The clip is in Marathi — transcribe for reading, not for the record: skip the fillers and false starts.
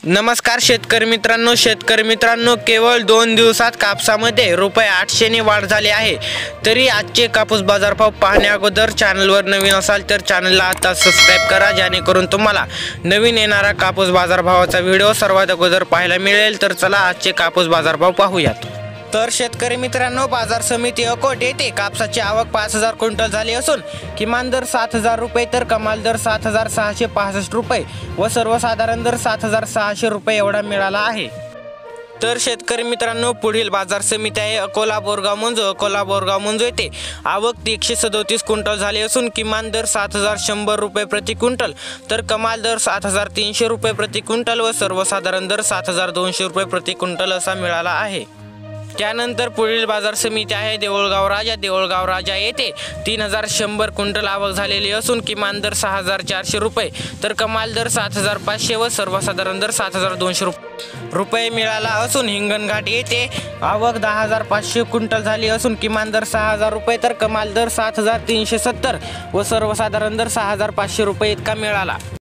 नमस्कार शेतकरी मित्रांनो केवळ 2 दिवसात कापसामध्ये ₹800 ने वाढ झाली आहे। तरी आजचे कापूस बाजारभाव पाहण्या अगोदर चॅनलवर नवीन असाल तर चॅनलला आता सबस्क्राइब करा, जेणेकरून तुम्हाला नवीन येणारा कापूस बाजारभावाचा व्हिडिओ सर्वात अगोदर पाहायला मिळेल। तर चला आजचे कापूस बाजारभाव पाहूयात। तर शेतकरी मित्रांनो, बाजार समिती अकोट येथे कापसाची आवक 5000 क्विंटल झाली असून किमान दर ₹7000 तर कमाल दर ₹7665 व सर्वसाधारण दर ₹7600 एवढा मिळाला आहे। तर शेतकरी मित्रांनो, पुढील बाजार समिती आहे अकोला बोरगाव मंजू येथे आवक 137 क्विंटल झाली असून किमान दर ₹7100 प्रति क्विंटल तर कमाल दर ₹7300 प्रति क्विंटल व सर्वसाधारण दर ₹7200 प्रति क्विंटल असा मिळाला आहे। त्यानंतर पुढील बाजार समिती आहे देऊळगाव राजा येथे 3100 क्विंटल आवक झालेली असून किमान दर ₹6400 तर कमाल दर ₹7500 व सर्वसाधारण दर ₹7200 मिळाला असून हिंगणघाट येथे आवक 10500 क्विंटल झाली असून किमान दर ₹6000 तर कमाल दर 7370 व सर्वसाधारण दर ₹6500 इतका मिळाला।